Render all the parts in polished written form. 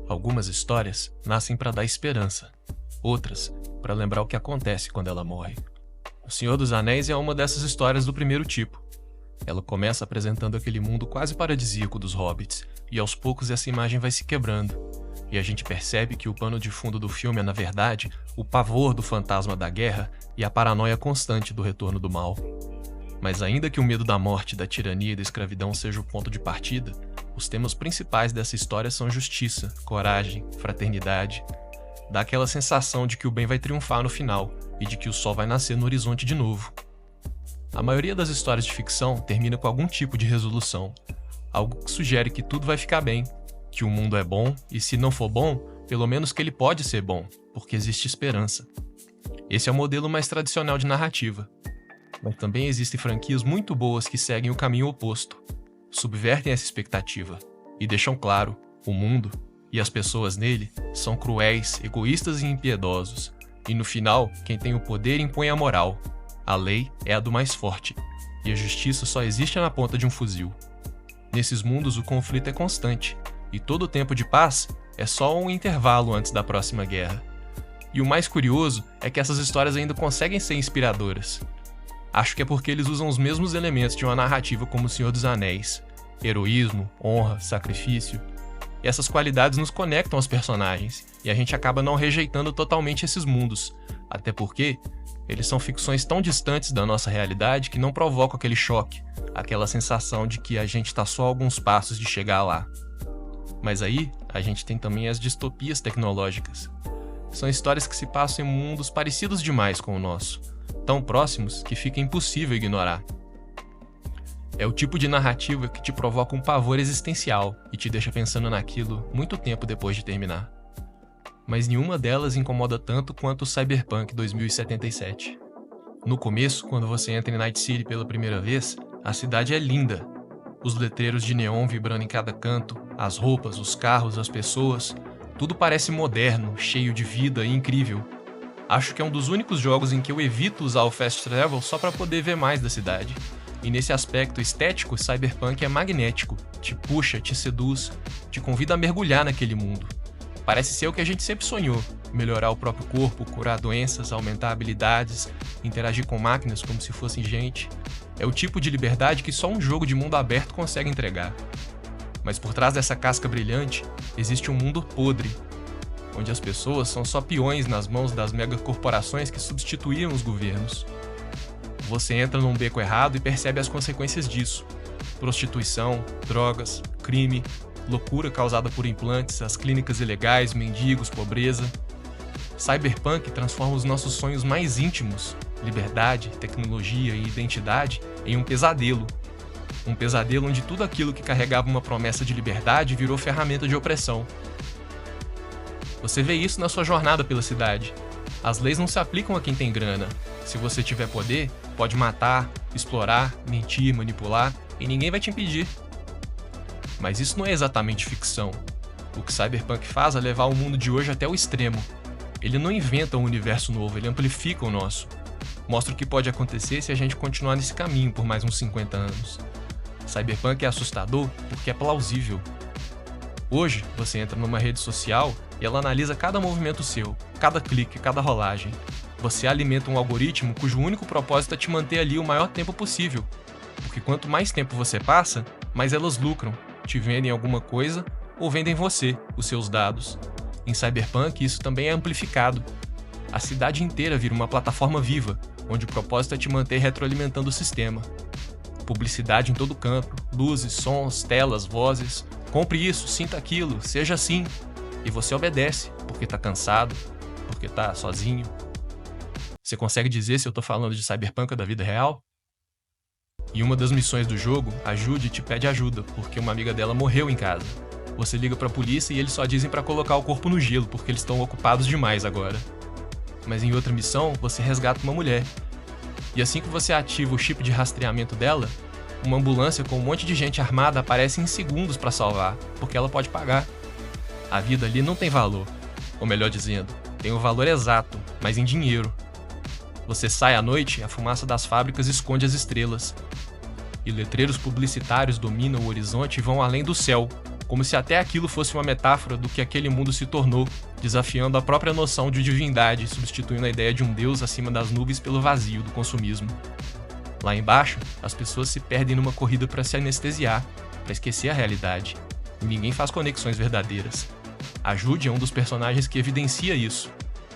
Algumas histórias nascem para dar esperança, outras para lembrar o que acontece quando ela morre. O Senhor dos Anéis é uma dessas histórias do primeiro tipo. Ela começa apresentando aquele mundo quase paradisíaco dos hobbits, e aos poucos essa imagem vai se quebrando, e a gente percebe que o pano de fundo do filme é, na verdade, o pavor do fantasma da guerra e a paranoia constante do retorno do mal. Mas ainda que o medo da morte, da tirania e da escravidão seja o ponto de partida, os temas principais dessa história são justiça, coragem, fraternidade. Dá aquela sensação de que o bem vai triunfar no final e de que o sol vai nascer no horizonte de novo. A maioria das histórias de ficção termina com algum tipo de resolução, algo que sugere que tudo vai ficar bem, que o mundo é bom e, se não for bom, pelo menos que ele pode ser bom, porque existe esperança. Esse é o modelo mais tradicional de narrativa. Mas também existem franquias muito boas que seguem o caminho oposto, subvertem essa expectativa e deixam claro: o mundo e as pessoas nele são cruéis, egoístas e impiedosos, e no final, quem tem o poder impõe a moral. A lei é a do mais forte, e a justiça só existe na ponta de um fuzil. Nesses mundos o conflito é constante, e todo o tempo de paz é só um intervalo antes da próxima guerra. E o mais curioso é que essas histórias ainda conseguem ser inspiradoras. Acho que é porque eles usam os mesmos elementos de uma narrativa como O Senhor dos Anéis: heroísmo, honra, sacrifício. E essas qualidades nos conectam aos personagens, e a gente acaba não rejeitando totalmente esses mundos, até porque eles são ficções tão distantes da nossa realidade que não provocam aquele choque, aquela sensação de que a gente está só a alguns passos de chegar lá. Mas aí, a gente tem também as distopias tecnológicas. São histórias que se passam em mundos parecidos demais com o nosso, tão próximos que fica impossível ignorar. É o tipo de narrativa que te provoca um pavor existencial e te deixa pensando naquilo muito tempo depois de terminar. Mas nenhuma delas incomoda tanto quanto o Cyberpunk 2077. No começo, quando você entra em Night City pela primeira vez, a cidade é linda. Os letreiros de neon vibrando em cada canto, as roupas, os carros, as pessoas, tudo parece moderno, cheio de vida e incrível. Acho que é um dos únicos jogos em que eu evito usar o Fast Travel só para poder ver mais da cidade. E nesse aspecto estético, Cyberpunk é magnético, te puxa, te seduz, te convida a mergulhar naquele mundo. Parece ser o que a gente sempre sonhou: melhorar o próprio corpo, curar doenças, aumentar habilidades, interagir com máquinas como se fossem gente. É o tipo de liberdade que só um jogo de mundo aberto consegue entregar. Mas por trás dessa casca brilhante, existe um mundo podre, onde as pessoas são só peões nas mãos das megacorporações que substituíram os governos. Você entra num beco errado e percebe as consequências disso: prostituição, drogas, crime, loucura causada por implantes, as clínicas ilegais, mendigos, pobreza. Cyberpunk transforma os nossos sonhos mais íntimos, liberdade, tecnologia e identidade, em um pesadelo. Um pesadelo onde tudo aquilo que carregava uma promessa de liberdade virou ferramenta de opressão. Você vê isso na sua jornada pela cidade. As leis não se aplicam a quem tem grana. Se você tiver poder, pode matar, explorar, mentir, manipular, e ninguém vai te impedir. Mas isso não é exatamente ficção. O que Cyberpunk faz é levar o mundo de hoje até o extremo. Ele não inventa um universo novo, ele amplifica o nosso. Mostra o que pode acontecer se a gente continuar nesse caminho por mais uns 50 anos. Cyberpunk é assustador porque é plausível. Hoje, você entra numa rede social e ela analisa cada movimento seu, cada clique, cada rolagem. Você alimenta um algoritmo cujo único propósito é te manter ali o maior tempo possível. Porque quanto mais tempo você passa, mais elas lucram, te vendem alguma coisa ou vendem você, os seus dados. Em Cyberpunk, isso também é amplificado. A cidade inteira vira uma plataforma viva, onde o propósito é te manter retroalimentando o sistema. Publicidade em todo canto, luzes, sons, telas, vozes. Compre isso, sinta aquilo, seja assim. E você obedece, porque tá cansado, porque tá sozinho. Você consegue dizer se eu tô falando de Cyberpunk ou da vida real? Em uma das missões do jogo, a Judy te pede ajuda, porque uma amiga dela morreu em casa. Você liga pra polícia e eles só dizem pra colocar o corpo no gelo, porque eles estão ocupados demais agora. Mas em outra missão, você resgata uma mulher. E assim que você ativa o chip de rastreamento dela, uma ambulância com um monte de gente armada aparece em segundos pra salvar, porque ela pode pagar. A vida ali não tem valor. Ou melhor dizendo, tem o valor exato, mas em dinheiro. Você sai à noite e a fumaça das fábricas esconde as estrelas. E letreiros publicitários dominam o horizonte e vão além do céu, como se até aquilo fosse uma metáfora do que aquele mundo se tornou, desafiando a própria noção de divindade, substituindo a ideia de um deus acima das nuvens pelo vazio do consumismo. Lá embaixo, as pessoas se perdem numa corrida para se anestesiar, para esquecer a realidade, e ninguém faz conexões verdadeiras. A Jude é um dos personagens que evidencia isso.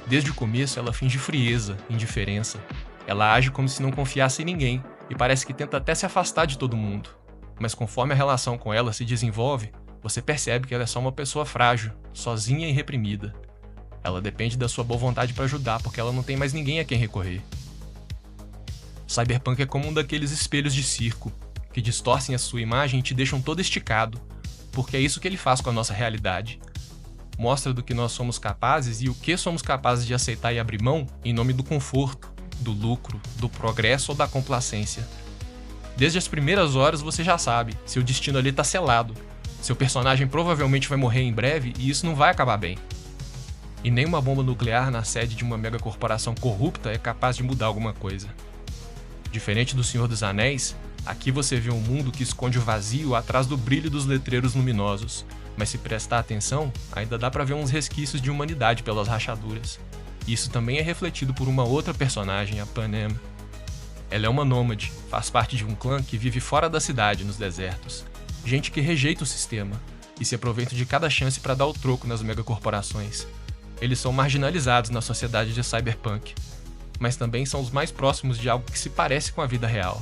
Desde o começo, ela finge frieza, indiferença. Ela age como se não confiasse em ninguém, e parece que tenta até se afastar de todo mundo. Mas conforme a relação com ela se desenvolve, você percebe que ela é só uma pessoa frágil, sozinha e reprimida. Ela depende da sua boa vontade para ajudar, porque ela não tem mais ninguém a quem recorrer. Cyberpunk é como um daqueles espelhos de circo, que distorcem a sua imagem e te deixam todo esticado, porque é isso que ele faz com a nossa realidade. Mostra do que nós somos capazes e o que somos capazes de aceitar e abrir mão em nome do conforto, do lucro, do progresso ou da complacência. Desde as primeiras horas você já sabe, seu destino ali tá selado. Seu personagem provavelmente vai morrer em breve e isso não vai acabar bem. E nem uma bomba nuclear na sede de uma megacorporação corrupta é capaz de mudar alguma coisa. Diferente do Senhor dos Anéis, aqui você vê um mundo que esconde o vazio atrás do brilho dos letreiros luminosos, mas se prestar atenção, ainda dá pra ver uns resquícios de humanidade pelas rachaduras. E isso também é refletido por uma outra personagem, a Panem. Ela é uma nômade, faz parte de um clã que vive fora da cidade, nos desertos. Gente que rejeita o sistema e se aproveita de cada chance para dar o troco nas megacorporações. Eles são marginalizados na sociedade de Cyberpunk, mas também são os mais próximos de algo que se parece com a vida real.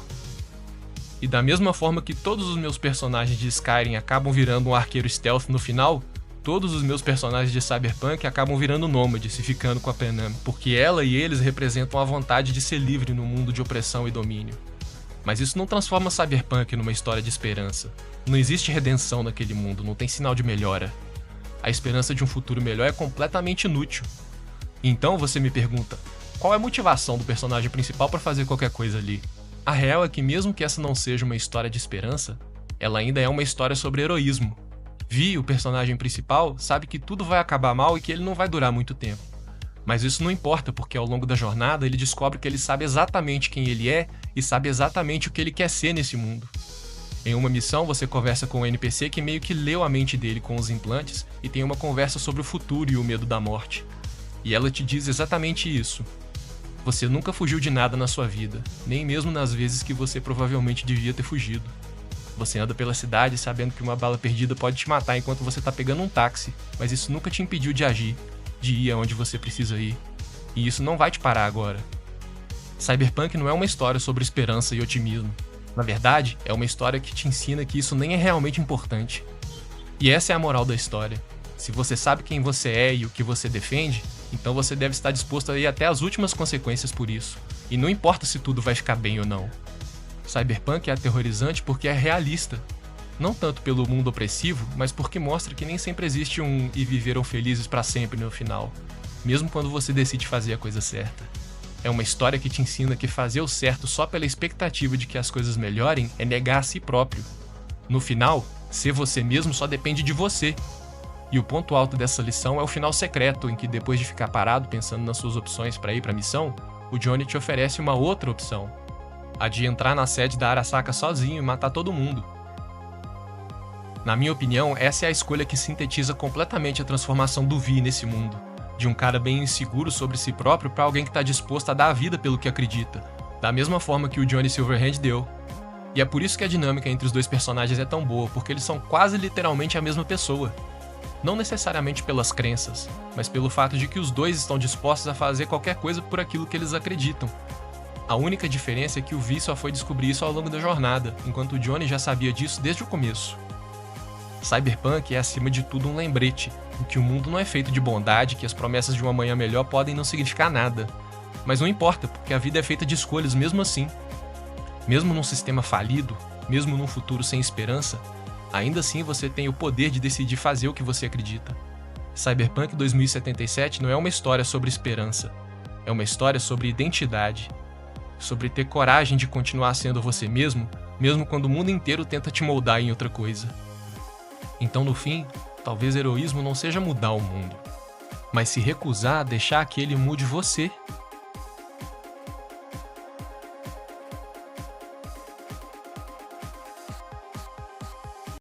E da mesma forma que todos os meus personagens de Skyrim acabam virando um arqueiro stealth no final, todos os meus personagens de Cyberpunk acabam virando nômades e ficando com a Panem, porque ela e eles representam a vontade de ser livre no mundo de opressão e domínio. Mas isso não transforma Cyberpunk numa história de esperança. Não existe redenção naquele mundo, não tem sinal de melhora. A esperança de um futuro melhor é completamente inútil. Então você me pergunta, qual é a motivação do personagem principal para fazer qualquer coisa ali? A real é que mesmo que essa não seja uma história de esperança, ela ainda é uma história sobre heroísmo. Vi, o personagem principal, sabe que tudo vai acabar mal e que ele não vai durar muito tempo. Mas isso não importa, porque ao longo da jornada ele descobre que ele sabe exatamente quem ele é e sabe exatamente o que ele quer ser nesse mundo. Em uma missão, você conversa com um NPC que meio que leu a mente dele com os implantes e tem uma conversa sobre o futuro e o medo da morte. E ela te diz exatamente isso. Você nunca fugiu de nada na sua vida, nem mesmo nas vezes que você provavelmente devia ter fugido. Você anda pela cidade sabendo que uma bala perdida pode te matar enquanto você tá pegando um táxi, mas isso nunca te impediu de agir, de ir aonde você precisa ir. E isso não vai te parar agora. Cyberpunk não é uma história sobre esperança e otimismo. Na verdade, é uma história que te ensina que isso nem é realmente importante. E essa é a moral da história. Se você sabe quem você é e o que você defende, então você deve estar disposto a ir até as últimas consequências por isso. E não importa se tudo vai ficar bem ou não. Cyberpunk é aterrorizante porque é realista. Não tanto pelo mundo opressivo, mas porque mostra que nem sempre existe um "e viveram felizes para sempre" no final, mesmo quando você decide fazer a coisa certa. É uma história que te ensina que fazer o certo só pela expectativa de que as coisas melhorem é negar a si próprio. No final, ser você mesmo só depende de você. E o ponto alto dessa lição é o final secreto, em que depois de ficar parado pensando nas suas opções para ir para a missão, o Johnny te oferece uma outra opção. A de entrar na sede da Arasaka sozinho e matar todo mundo. Na minha opinião, essa é a escolha que sintetiza completamente a transformação do Vi nesse mundo. De um cara bem inseguro sobre si próprio para alguém que está disposto a dar a vida pelo que acredita, da mesma forma que o Johnny Silverhand deu. E é por isso que a dinâmica entre os dois personagens é tão boa, porque eles são quase literalmente a mesma pessoa. Não necessariamente pelas crenças, mas pelo fato de que os dois estão dispostos a fazer qualquer coisa por aquilo que eles acreditam. A única diferença é que o Vi só foi descobrir isso ao longo da jornada, enquanto o Johnny já sabia disso desde o começo. Cyberpunk é acima de tudo um lembrete, em que o mundo não é feito de bondade, que as promessas de um amanhã melhor podem não significar nada. Mas não importa, porque a vida é feita de escolhas mesmo assim. Mesmo num sistema falido, mesmo num futuro sem esperança, ainda assim você tem o poder de decidir fazer o que você acredita. Cyberpunk 2077 não é uma história sobre esperança, é uma história sobre identidade, sobre ter coragem de continuar sendo você mesmo, mesmo quando o mundo inteiro tenta te moldar em outra coisa. Então, no fim, talvez heroísmo não seja mudar o mundo, mas se recusar a deixar que ele mude você.